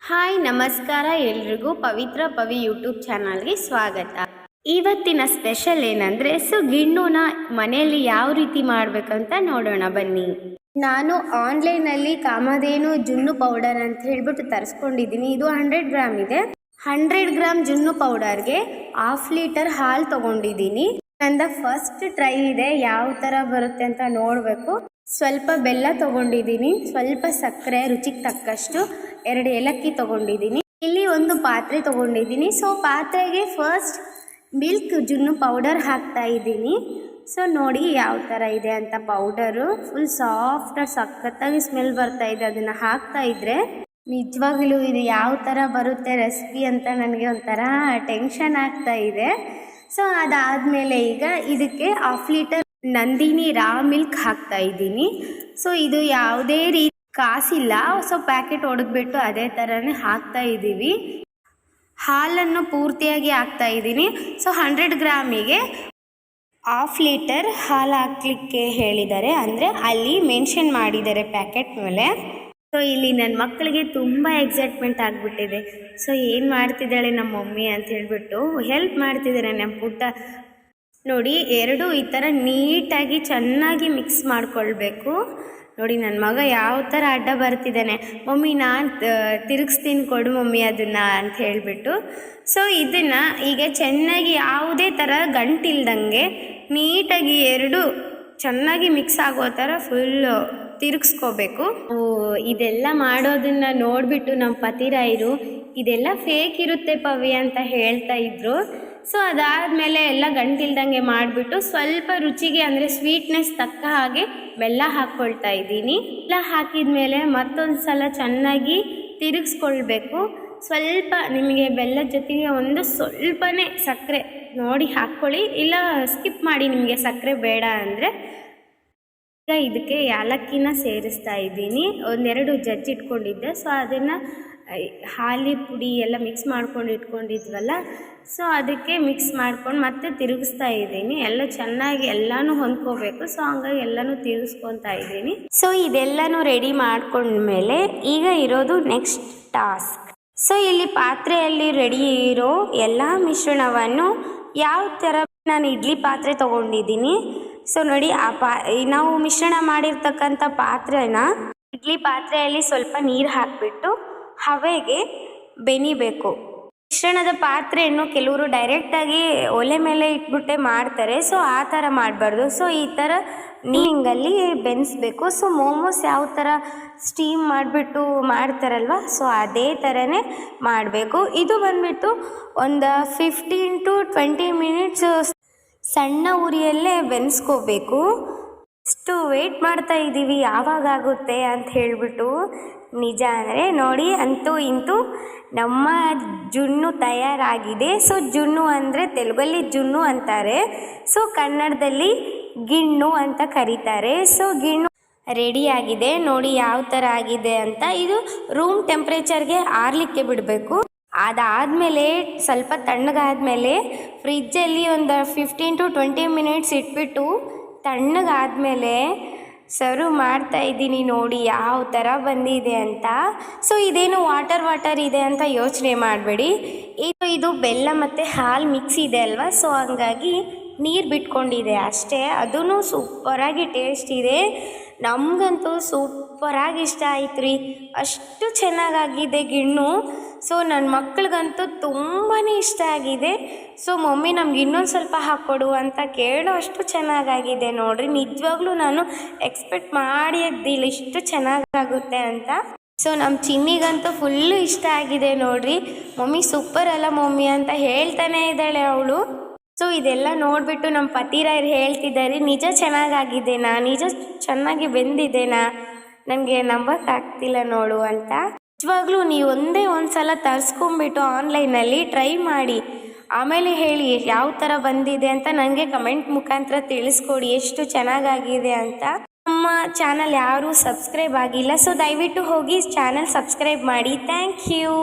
Hi ನಮಸ್ಕಾರ ಎಲ್ರಿಗೂ ಪವಿತ್ರ Pavi YouTube ಚಾನಲ್ಗೆ ಸ್ವಾಗತ. ಇವತ್ತಿನ ಸ್ಪೆಷಲ್ ಏನಂದರೆ ಗಿಣ್ಣುನ ಮನೆಯಲ್ಲಿ ಯಾವ ರೀತಿ ಮಾಡಬೇಕಂತ ನೋಡೋಣ ಬನ್ನಿ. ನಾನು ಆನ್ಲೈನಲ್ಲಿ ಕಾಮಧೇನು ಜುನ್ನು ಪೌಡರ್ ಅಂತ ಹೇಳ್ಬಿಟ್ಟು ತರಿಸ್ಕೊಂಡಿದ್ದೀನಿ. ಇದು 100 ಗ್ರಾಮ್ ಇದೆ. 100 ಗ್ರಾಮ್ ಜುನ್ನು ಪೌಡರ್ಗೆ 1/2 ಲೀಟರ್ ಹಾಲು ತೊಗೊಂಡಿದ್ದೀನಿ. ನಂದ ಫಸ್ಟ್ ಟ್ರೈ ಇದೆ, ಯಾವ ಥರ ಬರುತ್ತೆ ಅಂತ ನೋಡಬೇಕು. ಸ್ವಲ್ಪ ಬೆಲ್ಲ ತೊಗೊಂಡಿದ್ದೀನಿ, ಸ್ವಲ್ಪ ಸಕ್ಕರೆ ರುಚಿಗೆ ತಕ್ಕಷ್ಟು, 2 ಏಲಕ್ಕಿ ತೊಗೊಂಡಿದ್ದೀನಿ. ಇಲ್ಲಿ ಒಂದು ಪಾತ್ರೆ ತೊಗೊಂಡಿದ್ದೀನಿ. ಪಾತ್ರೆಗೆ ಫಸ್ಟ್ ಮಿಲ್ಕ್ ಜುನ್ನು ಪೌಡರ್ ಹಾಕ್ತಾ ಇದ್ದೀನಿ. ನೋಡಿ ಯಾವ ಥರ ಇದೆ ಅಂತ. ಪೌಡರು ಫುಲ್ ಸಾಫ್ಟ್ ಸಖತ್ತಾಗಿ ಸ್ಮೆಲ್ ಬರ್ತಾ ಇದೆ. ಅದನ್ನು ಹಾಕ್ತಾ ಇದ್ರೆ ನಿಜವಾಗ್ಲೂ ಇದು ಯಾವ ಥರ ಬರುತ್ತೆ ರೆಸಿಪಿ ಅಂತ ನನಗೆ ಒಂಥರ ಟೆನ್ಷನ್ ಆಗ್ತಾ ಇದೆ. ಅದಾದಮೇಲೆ ಈಗ ಇದಕ್ಕೆ 1/2 ಲೀಟರ್ ನಂದಿನಿ ರಾ ಮಿಲ್ಕ್ ಹಾಕ್ತಾ ಇದ್ದೀನಿ. ಇದು ಯಾವುದೇ ರೀತಿ ಕಾಸಿಲ್ಲ. ಪ್ಯಾಕೆಟ್ ಒಡೆದ್ಬಿಟ್ಟು ಅದೇ ಥರನೇ ಹಾಕ್ತಾ ಇದ್ದೀವಿ. ಹಾಲನ್ನು ಪೂರ್ತಿಯಾಗಿ ಹಾಕ್ತಾ ಇದ್ದೀನಿ. 100 ಗ್ರಾಮಿಗೆ 1/2 ಲೀಟರ್ ಹಾಲು ಹಾಕ್ಲಿಕ್ಕೆ ಹೇಳಿದ್ದಾರೆ, ಅಂದರೆ ಅಲ್ಲಿ ಮೆನ್ಷನ್ ಮಾಡಿದ್ದಾರೆ ಪ್ಯಾಕೆಟ್ ಮೇಲೆ. ಇಲ್ಲಿ ನನ್ನ ಮಕ್ಕಳಿಗೆ ತುಂಬ ಎಕ್ಸೈಟ್ಮೆಂಟ್ ಆಗಿಬಿಟ್ಟಿದೆ. ಏನು ಮಾಡ್ತಿದ್ದಾಳೆ ನಮ್ಮ ಮಮ್ಮಿ ಅಂತ ಹೇಳ್ಬಿಟ್ಟು ಹೆಲ್ಪ್ ಮಾಡ್ತಿದ್ದಾರೆ ನಮ್ಮ ಪುಟ್ಟ. ನೋಡಿ, ಎರಡು ಈ ಥರ ನೀಟಾಗಿ ಚೆನ್ನಾಗಿ ಮಿಕ್ಸ್ ಮಾಡ್ಕೊಳ್ಬೇಕು. ನೋಡಿ ನನ್ನ ಮಗ ಯಾವ ಥರ ಅಡ್ಡ ಬರ್ತಿದ್ದಾನೆ, ಮಮ್ಮಿ ನಾನು ತಿರುಗಿಸ್ತೀನಿ ಕೊಡು ಮಮ್ಮಿ ಅದನ್ನು ಅಂತ ಹೇಳಿಬಿಟ್ಟು. ಇದನ್ನು ಈಗ ಚೆನ್ನಾಗಿ ಯಾವುದೇ ಥರ ಗಂಟಿಲ್ದಂಗೆ ನೀಟಾಗಿ ಎರಡು ಚೆನ್ನಾಗಿ ಮಿಕ್ಸ್ ಆಗೋ ಥರ ಫುಲ್ಲು ತಿರುಗಿಸ್ಕೋಬೇಕು. ಇದೆಲ್ಲ ಮಾಡೋದನ್ನು ನೋಡಿಬಿಟ್ಟು ನಮ್ಮ ಪತಿರಾಯರು ಇದೆಲ್ಲ ಫೇಕ್ ಇರುತ್ತೆ ಪವಿ ಅಂತ ಹೇಳ್ತಾ ಇದ್ರು. ಅದಾದಮೇಲೆ ಎಲ್ಲ ಗಂಟಿಲ್ದಂಗೆ ಮಾಡಿಬಿಟ್ಟು ಸ್ವಲ್ಪ ರುಚಿಗೆ ಅಂದರೆ ಸ್ವೀಟ್ನೆಸ್ ತಕ್ಕ ಹಾಗೆ ಬೆಲ್ಲ ಹಾಕ್ಕೊಳ್ತಾ ಇದ್ದೀನಿ. ಬೆಲ್ಲ ಹಾಕಿದ ಮೇಲೆ ಮತ್ತೊಂದು ಸಲ ಚೆನ್ನಾಗಿ ತಿರುಗಿಸ್ಕೊಳ್ಬೇಕು. ಸ್ವಲ್ಪ ನಿಮಗೆ ಬೆಲ್ಲದ ಜೊತೆಗೆ ಒಂದು ಸ್ವಲ್ಪನೇ ಸಕ್ಕರೆ ನೋಡಿ ಹಾಕ್ಕೊಳ್ಳಿ, ಇಲ್ಲ ಸ್ಕಿಪ್ ಮಾಡಿ ನಿಮಗೆ ಸಕ್ಕರೆ ಬೇಡ ಅಂದರೆ. ಈಗ ಇದಕ್ಕೆ ಯಾಲಕ್ಕಿನ ಸೇರಿಸ್ತಾ ಇದ್ದೀನಿ. 1-2 ಜಜ್ಜಿ ಇಟ್ಕೊಂಡಿದ್ದೆ. ಅದನ್ನು ಹಾಲಿ ಪುಡಿ ಎಲ್ಲ ಮಿಕ್ಸ್ ಮಾಡ್ಕೊಂಡು ಇಟ್ಕೊಂಡಿದ್ವಲ್ಲ, ಅದಕ್ಕೆ ಮಿಕ್ಸ್ ಮಾಡ್ಕೊಂಡು ಮತ್ತೆ ತಿರುಗಿಸ್ತಾ ಇದ್ದೀನಿ. ಎಲ್ಲ ಚೆನ್ನಾಗಿ ಎಲ್ಲನೂ ಹೊಂದ್ಕೋಬೇಕು. ಹಂಗಾಗಿ ಎಲ್ಲನೂ ತಿರುಗಿಸ್ಕೊತಾ ಇದ್ದೀನಿ. ಇದೆಲ್ಲನೂ ರೆಡಿ ಮಾಡ್ಕೊಂಡ್ಮೇಲೆ ಈಗ ಇರೋದು ನೆಕ್ಸ್ಟ್ ಟಾಸ್ಕ್. ಇಲ್ಲಿ ಪಾತ್ರೆಯಲ್ಲಿ ರೆಡಿ ಇರೋ ಎಲ್ಲ ಮಿಶ್ರಣವನ್ನು ಯಾವ ಥರ ನಾನು ಇಡ್ಲಿ ಪಾತ್ರೆ ತೊಗೊಂಡಿದ್ದೀನಿ. ನೋಡಿ, ನಾವು ಮಿಶ್ರಣ ಮಾಡಿರ್ತಕ್ಕಂಥ ಪಾತ್ರೆನ ಇಡ್ಲಿ ಪಾತ್ರೆಯಲ್ಲಿ ಸ್ವಲ್ಪ ನೀರು ಹಾಕಿಬಿಟ್ಟು ಹವೆಗೆ ಬೆನಿಬೇಕು. ಮಿಶ್ರಣದ ಪಾತ್ರೆಯನ್ನು ಕೆಲವರು ಡೈರೆಕ್ಟಾಗಿ ಒಲೆ ಮೇಲೆ ಇಟ್ಬಿಟ್ಟೆ ಮಾಡ್ತಾರೆ. ಆ ಥರ ಮಾಡಬಾರ್ದು. ಈ ಥರ ನೀರಿಂಗಲ್ಲಿ ಬೆನ್ನಿಸ್ಬೇಕು. ಮೋಮೋಸ್ ಯಾವ ಥರ ಸ್ಟೀಮ್ ಮಾಡಿಬಿಟ್ಟು ಮಾಡ್ತಾರಲ್ವ, ಅದೇ ಥರನೇ ಮಾಡಬೇಕು. ಇದು ಬಂದುಬಿಟ್ಟು ಒಂದು 15 to 20 ಮಿನಿಟ್ಸ್ ಸಣ್ಣ ಉರಿಯಲ್ಲೇ ಬೆನ್ಸ್ಕೋಬೇಕು. ಇಷ್ಟು ವೆಯ್ಟ್ ಮಾಡ್ತಾ ಇದ್ದೀವಿ ಯಾವಾಗುತ್ತೆ ಅಂತ ಹೇಳಿಬಿಟ್ಟು. ನಿಜ ಅಂದರೆ ನೋಡಿ, ಅಂತೂ ಇಂತೂ ನಮ್ಮ ಜುನ್ನು ತಯಾರಾಗಿದೆ. ಜುನ್ನು ಅಂದರೆ ತೆಲುಗಲ್ಲಿ ಜುನ್ನು ಅಂತಾರೆ, ಕನ್ನಡದಲ್ಲಿ ಗಿಣ್ಣು ಅಂತ ಕರೀತಾರೆ. ಗಿಣ್ಣು ರೆಡಿಯಾಗಿದೆ. ನೋಡಿ ಯಾವ ಥರ ಆಗಿದೆ ಅಂತ. ಇದು ರೂಮ್ ಟೆಂಪ್ರೇಚರ್ಗೆ ಆರಲಿಕ್ಕೆ ಬಿಡಬೇಕು. ಅದಾದಮೇಲೆ ಸ್ವಲ್ಪ ತಣ್ಣಗಾದಮೇಲೆ ಫ್ರಿಜ್ಜಲ್ಲಿ ಒಂದು 15 to 20 ಮಿನಿಟ್ಸ್ ಇಟ್ಬಿಟ್ಟು ತಣ್ಣಗಾದಮೇಲೆ ಸರ್ವ್ ಮಾಡ್ತಾ ಇದ್ದೀನಿ. ನೋಡಿ ಯಾವ ಥರ ಬಂದಿದೆ ಅಂತ. ಇದೇನು ವಾಟರ್ ಇದೆ ಅಂತ ಯೋಚನೆ ಮಾಡಬೇಡಿ. ಇದು ಬೆಲ್ಲ ಮತ್ತು ಹಾಲು ಮಿಕ್ಸ್ ಇದೆ ಅಲ್ವಾ, ಹಂಗಾಗಿ ನೀರು ಬಿಟ್ಕೊಂಡಿದೆ ಅಷ್ಟೇ. ಅದೂ ಸೂಪರಾಗಿ ಟೇಸ್ಟ್ ಇದೆ. ನಮಗಂತೂ ಸೂಪರಾಗಿ ಇಷ್ಟ ಆಯ್ತು ರೀ. ಅಷ್ಟು ಚೆನ್ನಾಗಾಗಿದೆ ಗಿಣ್ಣು. ನನ್ನ ಮಕ್ಳಿಗಂತೂ ತುಂಬಾ ಇಷ್ಟ ಆಗಿದೆ. ಮಮ್ಮಿ ನಮ್ಗೆ ಇನ್ನೊಂದು ಸ್ವಲ್ಪ ಹಾಕ್ಕೊಡು ಅಂತ ಕೇಳೋ ಅಷ್ಟು ಚೆನ್ನಾಗಾಗಿದೆ. ನೋಡಿರಿ, ನಿಜವಾಗ್ಲೂ ನಾನು ಎಕ್ಸ್ಪೆಕ್ಟ್ ಮಾಡಿದ್ದಿಲ್ಲ ಇಷ್ಟು ಚೆನ್ನಾಗಾಗುತ್ತೆ ಅಂತ. ನಮ್ಮ ಚಿನ್ನಿಗಂತೂ ಫುಲ್ಲು ಇಷ್ಟ ಆಗಿದೆ. ನೋಡಿರಿ, ಮಮ್ಮಿ ಸೂಪರ್ ಅಲ್ಲ ಮಮ್ಮಿ ಅಂತ ಹೇಳ್ತಾನೆ ಇದ್ದಾಳೆ ಅವಳು. ಇದೆಲ್ಲ ನೋಡಿಬಿಟ್ಟು ನಮ್ಮ ಪತಿರಾಯರು ಹೇಳ್ತಿದ್ದಾರೆ, ನಿಜ ಚೆನ್ನಾಗಾಗಿದೆನಾ, ನಿಜ ಚೆನ್ನಾಗಿ ಬೆಂದಿದೆನಾ, ನನಗೆ ನಂಬಕ್ಕಾಗ್ತಿಲ್ಲ ನೋಡು ಅಂತ. ನಿಜವಾಗ್ಲೂ ನೀವು ಒಂದೇ ಒಂದು ಸಲ ತರಿಸ್ಕೊಂಬಿಟ್ಟು ಆನ್ಲೈನಲ್ಲಿ ಟ್ರೈ ಮಾಡಿ, ಆಮೇಲೆ ಹೇಳಿ ಯಾವ ಥರ ಬಂದಿದೆ ಅಂತ ನನಗೆ ಕಮೆಂಟ್ ಮುಖಾಂತರ ತಿಳಿಸ್ಕೊಡಿ ಎಷ್ಟು ಚೆನ್ನಾಗಾಗಿದೆ ಅಂತ. ನಮ್ಮ ಚಾನಲ್ ಯಾರೂ ಸಬ್ಸ್ಕ್ರೈಬ್ ಆಗಿಲ್ಲ, ದಯವಿಟ್ಟು ಹೋಗಿ ಚಾನಲ್ ಸಬ್ಸ್ಕ್ರೈಬ್ ಮಾಡಿ. Thank you.